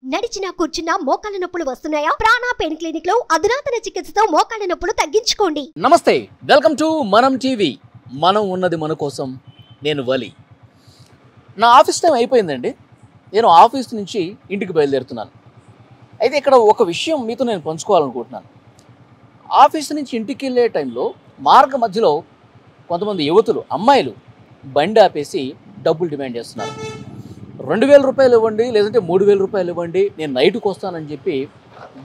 నడిచినా కూర్చున్నా మోకాళ్ళ నొప్పులు వస్తున్నాయా? ప్రాణ పెయిన్ క్లినిక్ లో అధునాతన చికిత్సతో మోకాళ్ళ నొప్పులు తగ్గించుకోండి. నమస్తే, వెల్కమ్ టు మనం టీవీ. మనం ఉన్నది మన కోసం. నేను వలి. నా ఆఫీస్ టైం అయిపోయిందండి. నేను ఆఫీస్ నుంచి ఇంటికి బయలుదేరుతున్నాను. అయితే ఇక్కడ ఒక విషయం మీతో నేను పంచుకోవాలనుకుంటున్నాను. ఆఫీస్ నుంచి ఇంటికి వెళ్ళే టైంలో మార్గ మధ్యలో కొంతమంది యువతులు, అమ్మాయిలు బండి ఆపేసి డబ్బులు డిమాండ్ చేస్తున్నారు. 2000 రూపాయలు ఇవ్వండి, లేదంటే 3000 రూపాయలు ఇవ్వండి, నేను నైట్కి వస్తానని చెప్పి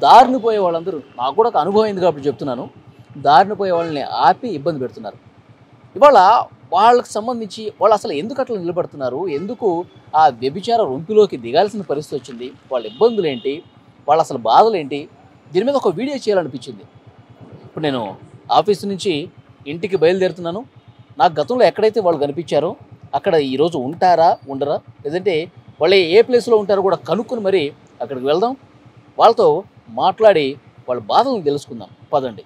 దారిని పోయే వాళ్ళందరూ, నాకు కూడా ఒక అనుభవం అయింది కాబట్టి చెప్తున్నాను, దారిని పోయే వాళ్ళని ఆపి ఇబ్బంది పెడుతున్నారు. ఇవాళ వాళ్ళకి సంబంధించి వాళ్ళు అసలు ఎందుకు అట్లా నిలబడుతున్నారు, ఎందుకు ఆ వ్యభిచార రొంపిలోకి దిగాల్సిన పరిస్థితి వచ్చింది, వాళ్ళ ఇబ్బందులు ఏంటి, వాళ్ళ అసలు బాధలు ఏంటి, దీని మీద ఒక వీడియో చేయాలనిపించింది. ఇప్పుడు నేను ఆఫీస్ నుంచి ఇంటికి బయలుదేరుతున్నాను. నాకు గతంలో ఎక్కడైతే వాళ్ళు కనిపించారో అక్కడ ఈరోజు ఉంటారా ఉండరా, లేదంటే వాళ్ళు ఏ ప్లేస్లో ఉంటారో కూడా కనుక్కొని మరి అక్కడికి వెళ్దాం, వాళ్ళతో మాట్లాడి వాళ్ళ బాధలను తెలుసుకుందాం. పదండి.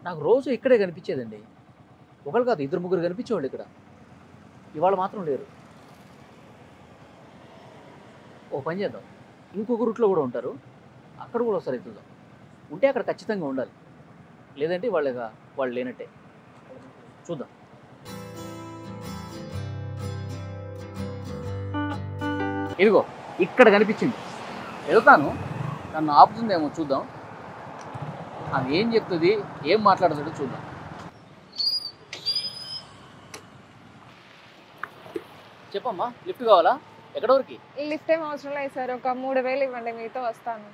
నాకు రోజు ఇక్కడే కనిపించేదండి. ఒకళ్ళు కాదు, 2-3 కనిపించేవాళ్ళు ఇక్కడ. ఇవాళ మాత్రం లేరు. ఓ పని చేద్దాం, ఇంకొక రూట్లో కూడా ఉంటారు, అక్కడ కూడా ఒకసారి ఎత్తుదాం. ఉంటే అక్కడ ఖచ్చితంగా ఉండాలి, లేదంటే వాళ్ళు లేనట్టే. చూద్దాం. ఇదిగో ఇక్కడ కనిపించింది. వెళ్తాను, నన్ను ఆపుతుందేమో చూద్దాం. ఆమె ఏం చెప్తుంది, ఏం మాట్లాడుతుందో చూద్దాం. చెప్పమ్మా, లిఫ్ట్ కావాలా? ఎక్కడ వరకు? లిఫ్ట్ ఏం అవసరం లేదు సార్, ఒక 3000 ఇవ్వండి, మీతో వస్తాను.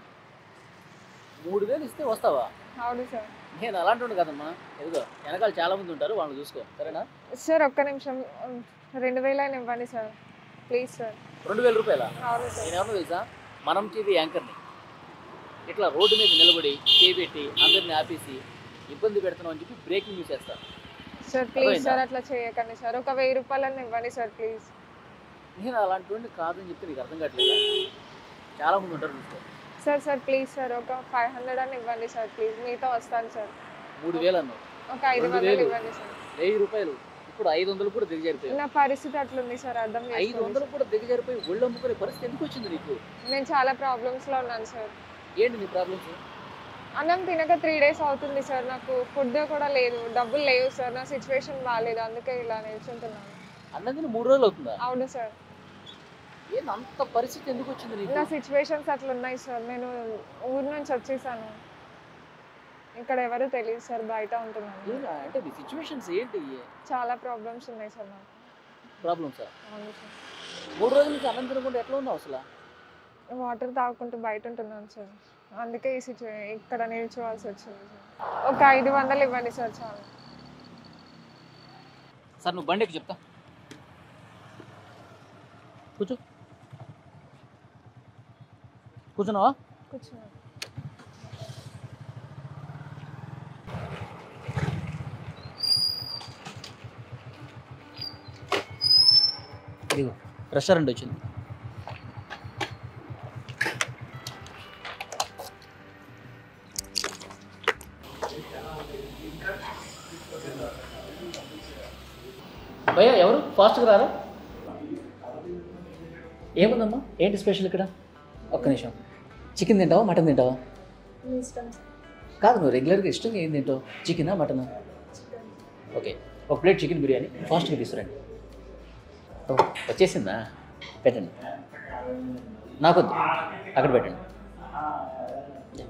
3000 ఇస్తే వస్తావా? అవును సార్. నేను అలాంటి వాడిని కదమ్మా. ఎదుగో వెనకాల చాలా మంది ఉంటారు, వాళ్ళని చూసుకో, సరేనా? సార్ ఒక్క నిమిషం, 2000 అయినా ఇవ్వండి సార్, ప్లీజ్ సార్. 2000 రూపాయలా? అవును సార్. నేను ఎవరో తెలుసా, మనం టీవీ యాంకర్ని. ఇట్లా రోడ్డు మీద నిలబడి చేపెట్టి అందరిని ఆపేసి ఇబ్బంది పెడుతున్నాం అని చెప్పి బ్రేకింగ్ న్యూస్ చేస్తాను సార్. ప్లీజ్ సార్, అట్లా చేయకండి సార్, ఒక 1000 రూపాయలని ఇవ్వండి సార్, ప్లీజ్. నేను అలాంటి వాడిని కాదని చెప్తే నీకు అర్థం కావట్లేదా? చాలా మంది ఉంటారు, చూసుకో. సార్ సార్ ప్లీజ్ సార్, ఒక 500 అని ఇవ్వండి సార్, ప్లీజ్, మీతో వస్తాను సార్. 3000 అన్నావు, ఒక 500 ఇవ్వండి సార్. 1000 రూపాయలు ఇప్పుడు 500 కూడా దిగజారిపోయి. నా పరిస్థితి అట్లుంది సార్, అర్థం చేసుకోండి. 500 కూడా దిగజారిపోయి ఒళ్ళు అమ్ముకునే పరిస్థితి ఎందుకు వచ్చింది నీకు? నేను చాలా ప్రాబ్లమ్స్లో ఉన్నాను సార్. ఏంటి నీ ప్రాబ్లమ్స్? అన్నం తినక 3 days అవుతుంది సార్, నాకు ఫుడ్ కూడా లేదు, డబ్బులు లేవు సార్, నా సిచ్యువేషన్ బాగాలేదు, అందుకే ఇలా నిల్చుంటున్నాను. అన్నం తిని 3 రోజులు అవుతుందా? అవును సార్. ఏంటి అంత పరిస్థితి ఎందుకు వచ్చింది నీకు? నా సిచ్యువేషన్స్ అట్లా ఉన్నాయి సార్, నేను ఊరు నుంచి వచ్చేసాను, ఇక్కడ ఎవరు తెలియదు సార్, బయట ఉంటున్నాను. అంటే నీ సిచ్యువేషన్స్ ఏంటి? చాలా ప్రాబ్లమ్స్ ఉన్నాయి సార్ నాకు. ప్రాబ్లమ్స్? అవును సార్. 3 రోజుల నుంచి అన్నం తినకుండా ఎట్లా ఉన్నావు అసలు? వాటర్ తాగుకుంటూ బయట ఉంటున్నాను సార్, అందుకే ఈ ఇక్కడ నిల్చోవాల్సి వచ్చింది సార్. ఒక 500 ఇవ్వండి సార్, చాలు. సార్ నువ్వు బండికి చెప్తా, కూర్చో. కూర్చున్నావా? కూర్చున్నాను. ఇదిగో రెస్టారెంట్ వచ్చింది. భయ్యా ఎవరు ఫాస్ట్గా రారా? ఏముందమ్మా, ఏంటి స్పెషల్ ఇక్కడ? ఒక్క నిమిషం. చికెన్ తింటావా, మటన్ తింటావా? కాదు, నువ్వు రెగ్యులర్గా ఇష్టంగా ఏం తింటావు, చికెనా మటనా? ఓకే, ఒక ప్లేట్ చికెన్ బిర్యానీ ఫాస్ట్గా తీసుకురండి. వచ్చేసిందా? పెట్టండి. నాకొద్దు, అక్కడ పెట్టండి.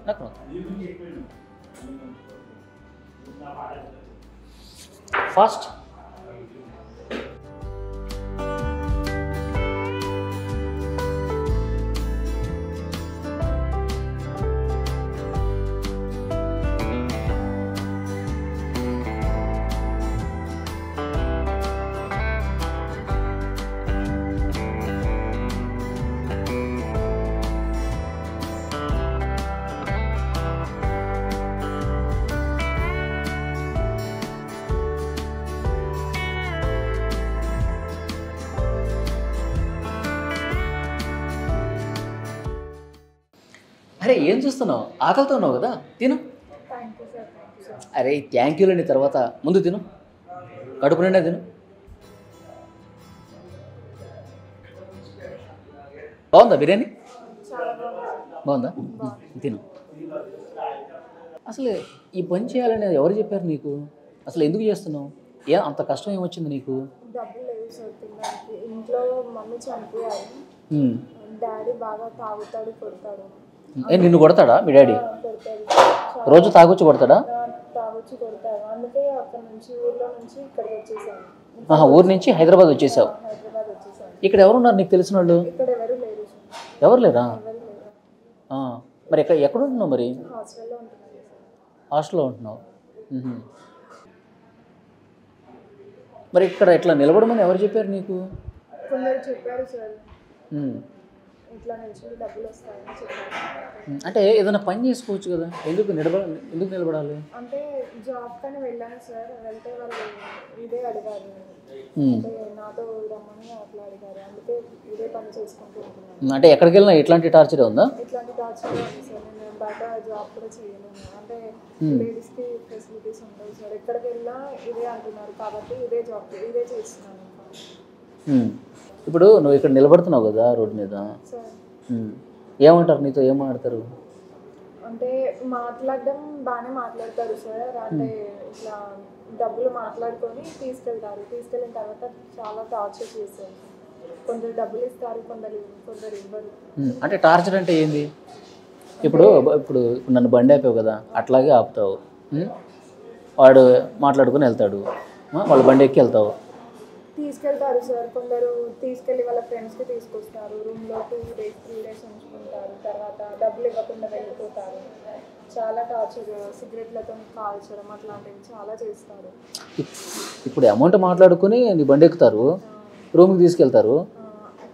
నాకు ఫాస్ట్. అరే ఏం చూస్తున్నావు? ఆకలితో ఉన్నావు కదా, తిను. Thank you sir, thank you sir. అరే థ్యాంక్ యూలని తర్వాత ముందు తిను, కడుపు నిండా తిను. బాగుందా బిర్యానీ? చాలా బాగుంది. బాగుందా? తిను. అసలు ఈ పని చేయాలని ఎవరు చెప్పారు నీకు? అసలు ఎందుకు చేస్తున్నావు? అంత కష్టం ఏమొచ్చింది నీకు? డబ్బులు లేవు సార్ తినడానికి. ఇంట్లో మమ్మీ చనిపోయారు. డాడీ బాగా తాగుతాడు, కొడతాడు. నిన్ను కొడతాడా మీ డాడీ? కొడతాడు, రోజు తాగొచ్చి కొడతాడా? తాగొచ్చి కొడతాడు. అందుకే అక్కడ నుంచి ఊర్లో నుంచి ఇక్కడికి వచ్చేసాను. ఊరు నుంచి హైదరాబాద్ వచ్చేసావు. హైదరాబాద్ వచ్చేసాను. ఇక్కడ ఎవరున్నారు నీకు తెలిసిన వాళ్ళు? ఇక్కడ ఎవరు లేరు సార్. ఎవరు లేరా? ఎవరు లేరు. మరి ఎక్కడ ఉంటున్నావు? మరి హాస్టల్లో ఉంటున్నాను సార్. హాస్టల్లో ఉంటున్నావు. మరి ఇక్కడ ఇట్లా నిలబడమని ఎవరు చెప్పారు నీకు? కొందరు చెప్పారు సార్, ఇట్లా నిల్చుని డబ్బులు వస్తాయని చెప్పారు. అంటే ఏదైనా పని చేసుకోవచ్చు కదా, ఎందుకు నిలబడాలి? అంటే జాబ్ కానీ వెళ్ళాను సార్. వెళ్తే వాళ్ళు ఇదే అడిగారు, అంటే నాతో రమ్మని అట్లా అడిగారు. అందుకే ఇదే పని చేసుకుంటూ ఉంటున్నాను. అంటే ఎక్కడికి వెళ్ళినా ఇట్లాంటి టార్చర్ ఉందా? ఇట్లాంటి టార్చర్ ఉంది సార్. నేను బయట జాబ్ కూడా చేయలేను. అంటే లేడీస్కి ఫెసిలిటీస్ ఉంటాయి సార్. ఎక్కడికి వెళ్ళినా ఇదే అంటున్నారు కాబట్టి ఇదే జాబ్ ఇదే చేస్తున్నాను. ఇప్పుడు నువ్వు ఇక్కడ నిలబడుతున్నావు కదా రోడ్డు మీద, సార్ ఏమంటారు నీతో? ఏం మాట్లాడతారు? అంటే మాట్లాడడం బాగానే మాట్లాడతారు సార్. అంటే ఇట్లా డబ్బులు మాట్లాడుకొని తీసుకెళ్ళిన తర్వాత చాలా టార్చర్ చేస్తారు. కొందరు డబ్బులు ఇస్తారు, కొందరు ఇవ్వరు. అంటే టార్చర్ అంటే ఏంది? ఇప్పుడు నన్ను బండి ఆపావు కదా, అట్లాగే ఆపుతావు. వాడు మాట్లాడుకొని వెళ్తాడు, వాళ్ళ బండి ఎక్కి వెళ్తావు. తీసుకెళ్తారు సార్. కొందరు తీసుకెళ్ళి వాళ్ళ ఫ్రెండ్స్కి తీసుకొస్తారు. రూమ్లో 2 days 3 days ఉంచుకుంటారు. తర్వాత డబ్బులు ఇవ్వకుండా వెళ్ళిపోతారు. చాలా టార్చర్, సిగరెట్లతో కాల్చడం అట్లాంటివి చాలా చేస్తారు. ఇప్పుడు అమౌంట్ మాట్లాడుకుని నీ బండి ఎక్కుతారు, రూమ్కి తీసుకెళ్తారు.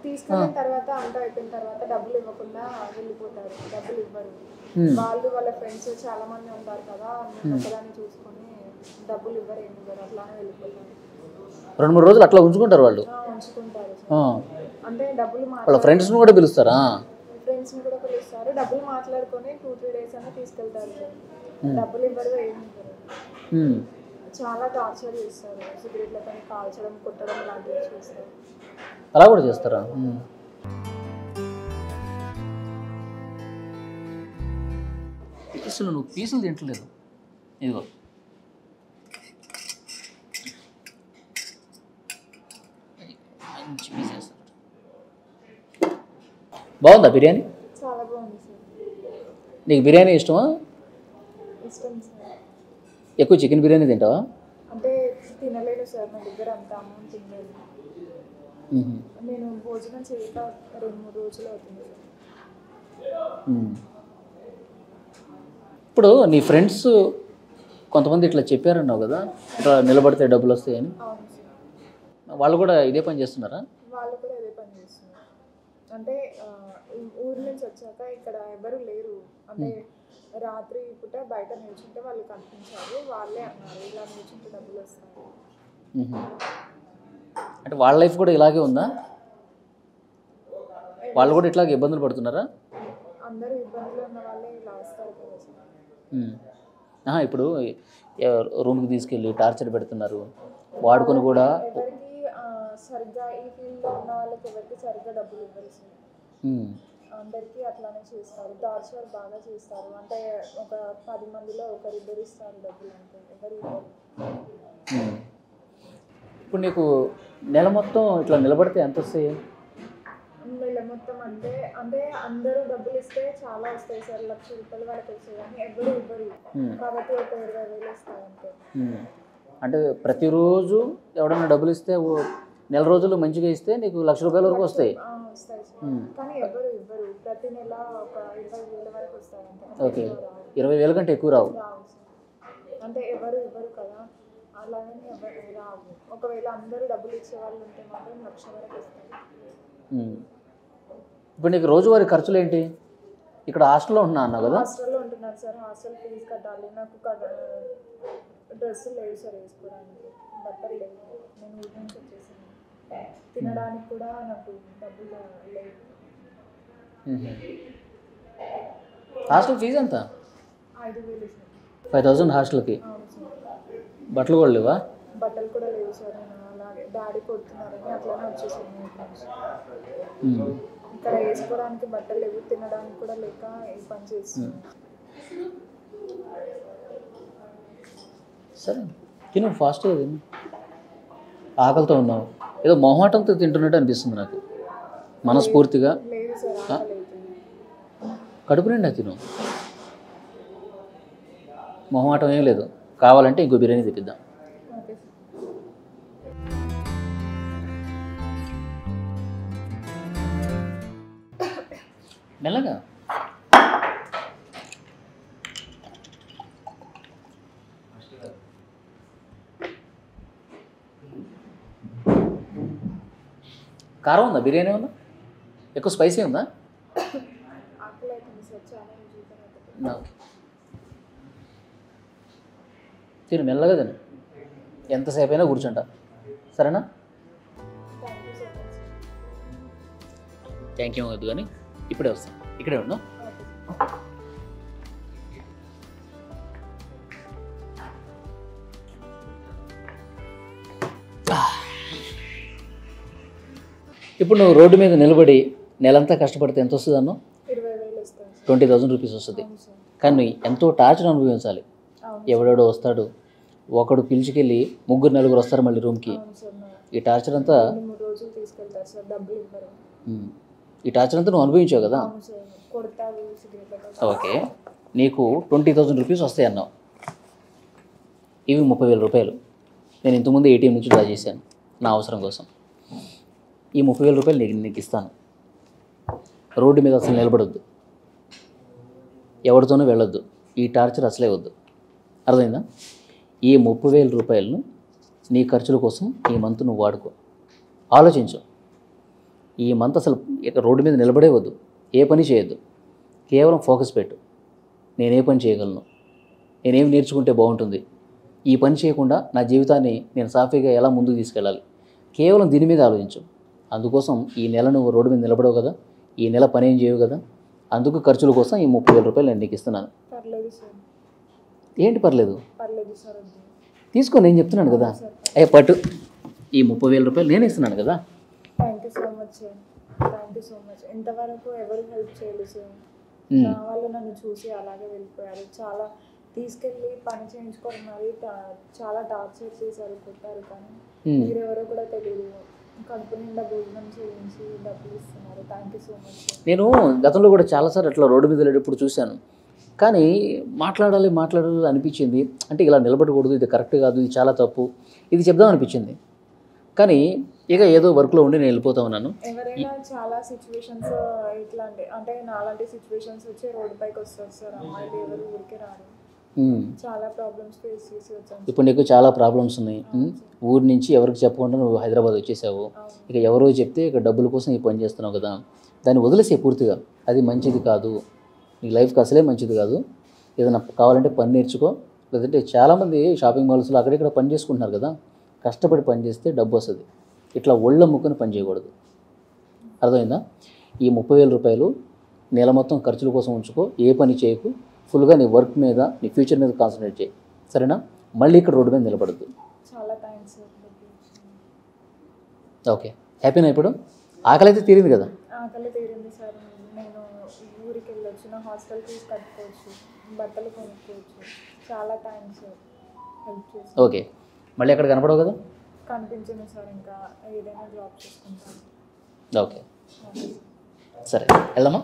తీసుకెళ్ళిన తర్వాత అంతా అయిపోయిన తర్వాత డబ్బులు ఇవ్వకుండా వెళ్ళిపోతారు. డబ్బులు ఇవ్వరు. వాళ్ళు వాళ్ళ ఫ్రెండ్స్ చాలా మంది ఉంటారు కదా, ఒకదాన్ని చూసుకొని డబ్బులు ఇవ్వరు, ఏమి ఇవ్వరు, అట్లానే వెళ్ళిపోతారు. 2-3 రోజులు అట్లా ఉంచుకుంటారు వాళ్ళు. ఉంచుకుంటారు. అంటే డబ్బులు వాళ్ళ ఫ్రెండ్స్ని కూడా పిలుస్తారా? ఫ్రెండ్స్ని కూడా పిలుస్తారు. డబ్బులు మాట్లాడుకొని 2-3 days అని తీసుకెళ్తారు సార్. డబ్బులు ఇవ్వరు, ఏమి ఇవ్వరు. చాలా టార్చర్ చేస్తారు. సిగరెట్లతో కాల్చడం, కొట్టడం లాంటివి చేస్తారు. అలా కూడా చేస్తారా? అసలు నువ్వు పీసులు తింటలేదు. ఇదిగో మంచి పీస్ వేస్తారు. బాగుందా బిర్యానీ? చాలా బాగుంది సార్. నీకు బిర్యానీ ఇష్టమా? ఇష్టం సార్. ఎక్కువ చికెన్ బిర్యానీ తింటావా? అంటే తినలేను సార్, నా దగ్గర అంత అమౌంట్ తినలేదు. నేను భోజనం చేయక 2-3 రోజులు అవుతుంది సార్. ఇప్పుడు నీ ఫ్రెండ్స్ కొంతమంది ఇట్లా చెప్పారన్నావు కదా, ఇట్లా నిలబడితే డబ్బులు వస్తాయని. అవును సార్. వాళ్ళు కూడా ఇదే పని చేస్తున్నారా? వాళ్ళు కూడా ఇదే పని చేస్తున్నారు. అంటే ఊరి నుంచి వచ్చాక ఇక్కడ ఎవరు లేరు. అంటే రాత్రి పూట బయట నిల్చుంటే వాళ్ళు కనిపించారు. వాళ్ళే అన్నారు ఇలా నిల్చుంటే డబ్బులు వస్తాయి. అంటే వాళ్ళ లైఫ్ కూడా ఇలాగే ఉందా? వాళ్ళు కూడా ఇట్లాగే ఇబ్బందులు పడుతున్నారా? అందరూ ఇబ్బందులు ఉన్న వాళ్ళే ఇలా వస్తారు కదా సార్. ఇప్పుడు రూమ్కి తీసుకెళ్ళి టార్చర్ పెడుతున్నారు, వాడుకొని కూడా. ఎవరికి సరిగ్గా ఈ ఫీల్డ్లో ఉన్న వాళ్ళకి ఎవరికి సరిగ్గా డబ్బులు ఇవ్వరు సార్. అందరికీ అట్లానే చేస్తారు. టార్చర్ బాగా చేస్తారు. అంటే ఒక 10 మందిలో ఒకరిద్దరు ఇస్తారు డబ్బులు, అంటే ఎవరు ఇవ్వరు. ఇప్పుడు నీకు నెల మొత్తం ఇట్లా నిలబడితే ఎంత వస్తాయి? నెల మొత్తం అంటే అందరూ డబ్బులు ఇస్తే చాలా వస్తాయి సార్. 1,00,000 రూపాయలు వరకు వస్తాయి. కానీ ఎవరు ఇవ్వరు కాబట్టి ఒక 20,000 వస్తాయి అంతే. అంటే ప్రతిరోజు ఎవడన్నా డబ్బులు ఇస్తే నెల రోజులు మంచిగా ఇస్తే నీకు 1,00,000 రూపాయల వరకు వస్తాయి. వస్తాయి సార్. కానీ ఎవరు ఇవ్వరు. ప్రతి నెల ఒక 20,000 వరకు వస్తాయి అంతే. ఓకే, 20,000 కంటే ఎక్కువ రావు. అంటే ఎవరు ఇవ్వరు కదా, అలాగని ఎవరు రావు. ఒకవేళ అందరూ డబ్బులు ఇచ్చే వాళ్ళు ఉంటే మాత్రం 1,00,000 వరకు వస్తాయి. ఇప్పుడు నీకు రోజువారీ ఖర్చులు ఏంటి? ఇక్కడ హాస్టల్లో ఉన్నా అన్నావు కదా? హాస్టల్లో ఉంటున్నాను సార్. హాస్టల్ ఫీజు కట్టాలి. నాకు డ్రెస్సులు లేవు సార్ వేసుకోవడానికి, బట్టలు లేవు. నేను ఊరి నుంచి వచ్చేసాను. తినడానికి కూడా నాకు డబ్బులు లేవు. హాస్టల్ ఫీజు ఎంత? 5,000 సార్. 5,000 హాస్టల్కి. అవును సార్. బట్టలు కూడా లేవా? బట్టలు కూడా లేవు సార్. నేను అలాగే డాడీ కొడుతున్నారని అట్లానే వచ్చేసాను ఇంటి నుంచి. ఇక్కడ వేసుకోవడానికి బట్టలు లేవు, తినడానికి కూడా లేక ఈ పని చేస్తున్నాను. సరే తిను, ఫాస్ట్గా తిను. ఆకలితో ఉన్నావు, ఏదో మొహమాటంతో తింటున్నట్టు అనిపిస్తుంది నాకు మనస్ఫూర్తిగా. లేదు సార్, ఆకలి అవుతుంది. కడుపు నిండా తిను, మొహమాటం ఏం లేదు. కావాలంటే ఇంకో బిర్యానీ తెప్పిద్దాం. Okay sir. మెల్లగా. కారం ఉందా? బిర్యానీ ఉందా? ఎక్కువ స్పైసీ ఉందా? ఆకలి అవుతుంది సార్, చాలా రోజులు. తిను, మెల్లగా తిను. ఎంతసేపు అయినా కూర్చుంటా, సరేనా? Thank you so much. Thank you వద్దు కానీ ఇప్పుడే వస్తాను, ఇక్కడే ఉందా? ఓకే. ఇప్పుడు నువ్వు రోడ్డు మీద నిలబడి నెలంతా కష్టపడితే ఎంత వస్తుంది అన్నావు? 20,000 ఇస్తాను సార్. 20,000 రూపీస్ వస్తుంది. అవును సార్. కానీ ఎంతో టార్చర్ అనుభవించాలి. అవును ఎవడెవడో వస్తాడు, ఒకడు పిలిచికెళ్ళి 3-4 వస్తారు మళ్ళీ రూమ్కి. అవును సార్. ఈ టార్చర్ అంతా 2-3 రోజులు తీసుకెళ్తారు సార్, డబ్బులు ఇవ్వరు. ఈ టార్చర్ అంతా నువ్వు అనుభవించావు కదా. అవును సార్. కొడతారు, సిగరెట్. ఓకే, నీకు 20,000 రూపీస్ వస్తాయి అన్నావు. ఇవి 30,000 రూపాయలు. నేను ఇంతకుముందు ఏటీఎం నుంచి డ్రా చేశాను నా అవసరం కోసం. ఈ 30,000 రూపాయలు నీకు ఇస్తాను. రోడ్డు మీద అసలు నిలబడొద్దు, ఎవరితోనూ వెళ్ళొద్దు, ఈ టార్చర్ అసలే వద్దు. అర్థమైందా? ఈ 30,000 రూపాయలను నీ ఖర్చుల కోసం ఈ మంత్ నువ్వు వాడుకో. ఆలోచించు, ఈ మంత్ అసలు రోడ్డు మీద నిలబడే వద్దు, ఏ పని చేయొద్దు. కేవలం ఫోకస్ పెట్టు. నేనే పని చేయగలను, నేనేం నేర్చుకుంటే బాగుంటుంది, ఈ పని చేయకుండా నా జీవితాన్ని నేను సాఫీగా ఎలా ముందుకు తీసుకెళ్ళాలి, కేవలం దీని మీద ఆలోచించు. అందుకోసం ఈ నెల నువ్వు రోడ్డు మీద నిలబడవు కదా, ఈ నెల పని ఏం చేయవు కదా, అందుకు ఖర్చుల కోసం ఈ 30,000 రూపాయలు నేను నీకు ఇస్తున్నాను. పర్లేదు సార్. ఏంటి పర్లేదు? పర్లేదు సార్, వద్దు. తీసుకో, నేను చెప్తున్నాను కదా. పట్టు, ఈ 30,000 రూపాయలు నేను ఇస్తున్నాను కదా. Thank you so much sir. Thank you so much. ఇంతవరకు ఎవరు హెల్ప్ చేయలేదు సార్. నా వాళ్ళు నన్ను చూసి అలాగే వెళ్ళిపోయారు. చాలా తీసుకెళ్ళి పని చేయించుకోవడం మరి చాలా టార్చర్ చేశారు, కొట్టారు. కానీ మీరెవరో కూడా తెలియదు. కడుపు నిండా భోజనం చేయించి డబ్బులు ఇస్తున్నారు. Thank you so much sir. నేను గతంలో కూడా చాలాసార్లు అట్లా రోడ్డు మీద వెళ్ళేటప్పుడు చూశాను. కానీ మాట్లాడాలి అనిపించింది. అంటే ఇలా నిలబడకూడదు, ఇది కరెక్ట్ కాదు, ఇది చాలా తప్పు, ఇది చెప్దాం అనిపించింది. కానీ ఇక ఏదో వర్క్లో ఉండి నేను వెళ్ళిపోతా ఉన్నాను. ఎవరైనా చాలా సిచ్యువేషన్స్ ఇట్లాంటి అంటే నాలాంటి సిచ్యువేషన్స్ వచ్చి రోడ్డు పైకి వస్తారు సార్. అమ్మాయిలు ఎవరు ఊరికే రారు. చాలా ప్రాబ్లమ్స్ ఫేస్ చేసి వచ్చాను. ఇప్పుడు నీకు చాలా ప్రాబ్లమ్స్ ఉన్నాయి. ఊరి నుంచి ఎవరికి చెప్పకుండా నువ్వు హైదరాబాద్ వచ్చేసావు. ఇక ఎవరో చెప్తే ఇక డబ్బుల కోసం ఈ పని చేస్తున్నావు కదా, దాన్ని వదిలేసే పూర్తిగా. అది మంచిది కాదు, నీ లైఫ్కి అసలే మంచిది కాదు. ఏదైనా కావాలంటే పని నేర్చుకో. లేదంటే చాలామంది షాపింగ్ మాల్స్లో అక్కడిక్కడ పని చేసుకుంటున్నారు కదా, కష్టపడి పని చేస్తే డబ్బు వస్తుంది. ఇట్లా ఒళ్ళ ముక్కుని పని చేయకూడదు. అర్థమైందా? ఈ 30,000 రూపాయలు నెల మొత్తం ఖర్చుల కోసం ఉంచుకో, ఏ పని చేయకు. ఫుల్గా నీ వర్క్ మీద, నీ ఫ్యూచర్ మీద కాన్సన్ట్రేట్ చేయి, సరేనా? మళ్ళీ ఇక్కడ రోడ్డు మీద నిలబడద్దు. చాలా థ్యాంక్స్ సార్. ఓకే, హ్యాపీనా? ఇప్పుడు ఆకలి అయితే తీరింది కదా? ఆకలి తీరింది సార్. నేను ఊరికి వెళ్ళొచ్చు, నా హాస్టల్ ఫీజు కట్టుకోవచ్చు, బట్టలు కొనుక్కోవచ్చు. చాలా థ్యాంక్స్ సార్, హెల్ప్ చేసి. ఓకే, మళ్ళీ అక్కడ కనపడవు కదా? కనిపించింది సార్. ఇంకా ఏదైనా జాబ్ చేసుకుంటాను. ఓకే, సరే వెళ్దామా?